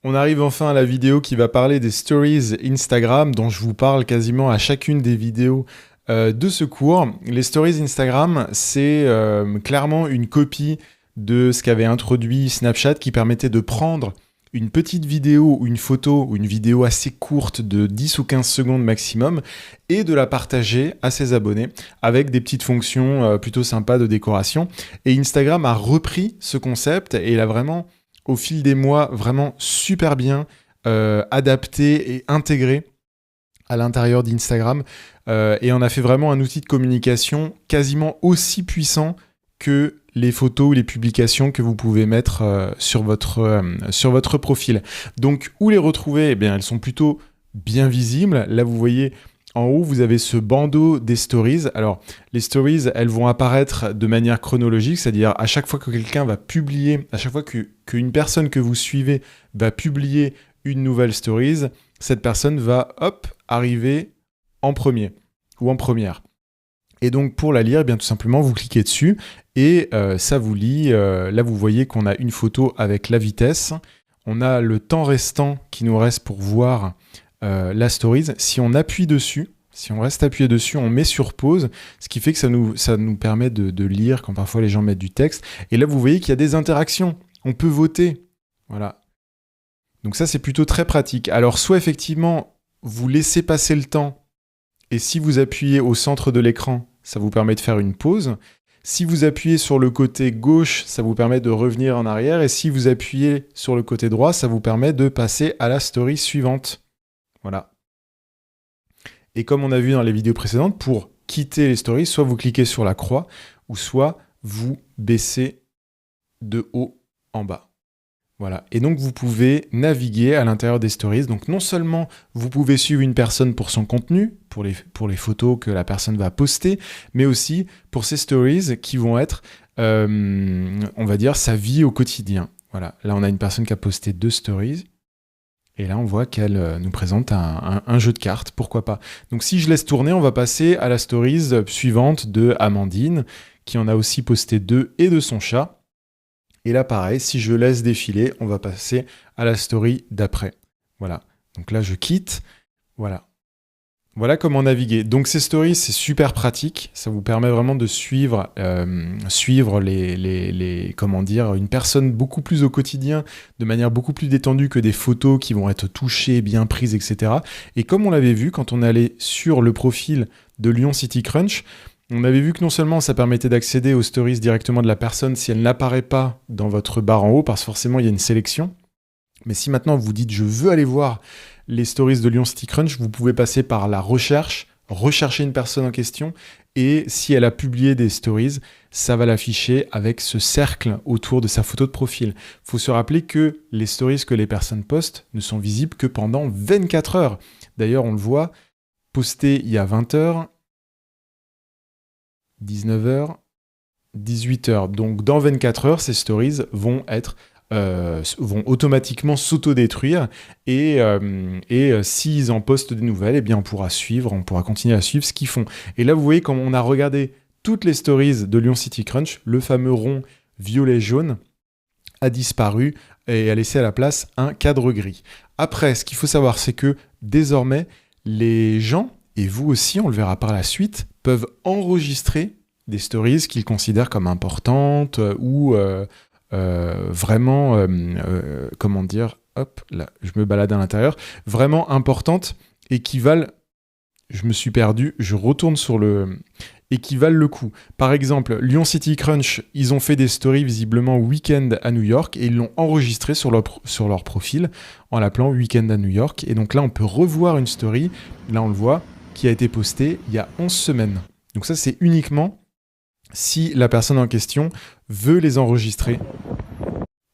On arrive enfin à la vidéo qui va parler des stories Instagram dont je vous parle quasiment à chacune des vidéos de ce cours. Les stories Instagram, c'est clairement une copie de ce qu'avait introduit Snapchat qui permettait de prendre une petite vidéo ou une photo ou une vidéo assez courte de 10 ou 15 secondes maximum et de la partager à ses abonnés avec des petites fonctions plutôt sympas de décoration. Et Instagram a repris ce concept et il a vraiment, au fil des mois, vraiment super bien adapté et intégré à l'intérieur d'Instagram et on a fait vraiment un outil de communication quasiment aussi puissant que les photos ou les publications que vous pouvez mettre sur votre profil. Donc, où les retrouver ? Eh bien, elles sont plutôt bien visibles. Là, vous voyez, en haut, vous avez ce bandeau des stories. Alors, les stories, elles vont apparaître de manière chronologique, c'est-à-dire à chaque fois que quelqu'un va publier, à chaque fois qu'une personne que vous suivez va publier une nouvelle stories, cette personne va, hop, arriver en premier ou en première. Et donc, pour la lire, eh bien, tout simplement, vous cliquez dessus et ça vous lit. Là, vous voyez qu'on a une photo avec la vitesse. On a le temps restant qui nous reste pour voir la stories. Si on appuie dessus, si on reste appuyé dessus, on met sur pause, ce qui fait que ça nous permet de lire quand parfois les gens mettent du texte. Et là, vous voyez qu'il y a des interactions. On peut voter. Voilà. Donc ça, c'est plutôt très pratique. Alors, soit effectivement, vous laissez passer le temps et si vous appuyez au centre de l'écran, ça vous permet de faire une pause. Si vous appuyez sur le côté gauche, ça vous permet de revenir en arrière. Et si vous appuyez sur le côté droit, ça vous permet de passer à la story suivante. Voilà. Et comme on a vu dans les vidéos précédentes, pour quitter les stories, soit vous cliquez sur la croix, ou soit vous baissez de haut en bas. Voilà. Et donc, vous pouvez naviguer à l'intérieur des stories. Donc, non seulement vous pouvez suivre une personne pour son contenu, pour les photos que la personne va poster, mais aussi pour ses stories qui vont être, on va dire, sa vie au quotidien. Voilà. Là, on a une personne qui a posté 2 stories. Et là, on voit qu'elle nous présente un jeu de cartes. Pourquoi pas ? Donc, si je laisse tourner, on va passer à la stories suivante de Amandine, qui en a aussi posté 2 et de son chat. Et là, pareil, si je laisse défiler, on va passer à la story d'après. Voilà. Donc là, je quitte. Voilà. Voilà comment naviguer. Donc ces stories, c'est super pratique. Ça vous permet vraiment de suivre comment dire, une personne beaucoup plus au quotidien, de manière beaucoup plus détendue que des photos qui vont être touchées, bien prises, etc. Et comme on l'avait vu quand on allait sur le profil de Lyon City Crunch, on avait vu que non seulement ça permettait d'accéder aux stories directement de la personne si elle n'apparaît pas dans votre barre en haut, parce que forcément il y a une sélection, mais si maintenant vous dites je veux aller voir les stories de Lyon City Crunch, vous pouvez passer par la recherche, rechercher une personne en question, et si elle a publié des stories, ça va l'afficher avec ce cercle autour de sa photo de profil. Il faut se rappeler que les stories que les personnes postent ne sont visibles que pendant 24 heures. D'ailleurs, on le voit, posté il y a 20 heures, 19h, 18h. Donc dans 24 heures, ces stories vont automatiquement s'autodétruire et s'ils en postent des nouvelles, eh bien on pourra continuer à suivre ce qu'ils font. Et là, vous voyez, quand on a regardé toutes les stories de Lyon City Crunch, le fameux rond violet-jaune a disparu et a laissé à la place un cadre gris. Après, ce qu'il faut savoir, c'est que désormais, les gens, et vous aussi, on le verra par la suite, peuvent enregistrer des stories qu'ils considèrent comme importantes ou vraiment, comment dire, hop, là, je me balade à l'intérieur, vraiment importantes et qui valent, je me suis perdu, je retourne sur et qui valent le coup. Par exemple, Lyon City Crunch, ils ont fait des stories visiblement week-end à New York et ils l'ont enregistré sur leur profil en l'appelant Week-end à New York. Et donc là, on peut revoir une story, là on le voit, qui a été postée il y a 11 semaines. Donc ça, c'est uniquement si la personne en question veut les enregistrer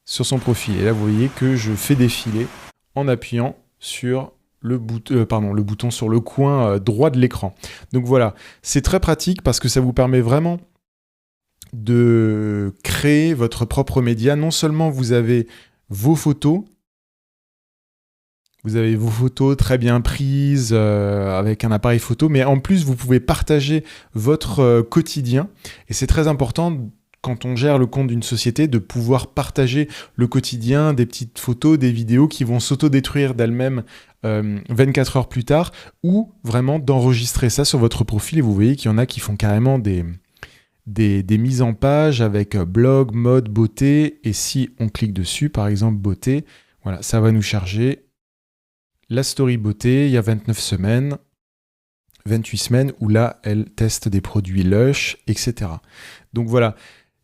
sur son profil. Et là, vous voyez que je fais défiler en appuyant sur le bouton sur le coin droit de l'écran. Donc voilà, c'est très pratique parce que ça vous permet vraiment de créer votre propre média. Non seulement vous avez vos photos, très bien prises avec un appareil photo, mais en plus, vous pouvez partager votre quotidien. Et c'est très important quand on gère le compte d'une société, de pouvoir partager le quotidien, des petites photos, des vidéos qui vont s'autodétruire d'elles-mêmes 24 heures plus tard, ou vraiment d'enregistrer ça sur votre profil. Et vous voyez qu'il y en a qui font carrément des mises en page avec blog, mode, beauté. Et si on clique dessus, par exemple beauté, voilà, ça va nous charger la story beauté, il y a 29 semaines, 28 semaines, où là, elle teste des produits Lush, etc. Donc voilà,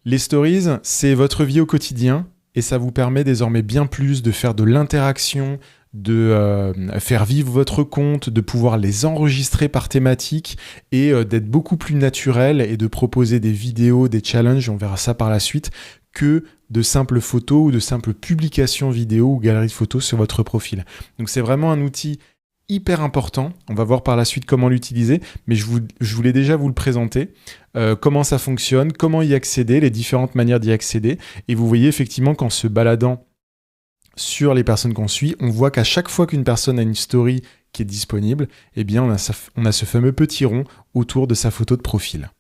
les stories, c'est votre vie au quotidien et ça vous permet désormais bien plus de faire de l'interaction, de faire vivre votre compte, de pouvoir les enregistrer par thématique et d'être beaucoup plus naturel et de proposer des vidéos, des challenges, on verra ça par la suite, que de simples photos ou de simples publications vidéo ou galeries de photos sur votre profil. Donc c'est vraiment un outil hyper important. On va voir par la suite comment l'utiliser, mais je voulais déjà vous le présenter, comment ça fonctionne, comment y accéder, les différentes manières d'y accéder. Et vous voyez effectivement qu'en se baladant sur les personnes qu'on suit, on voit qu'à chaque fois qu'une personne a une story qui est disponible, eh bien on a ce fameux petit rond autour de sa photo de profil.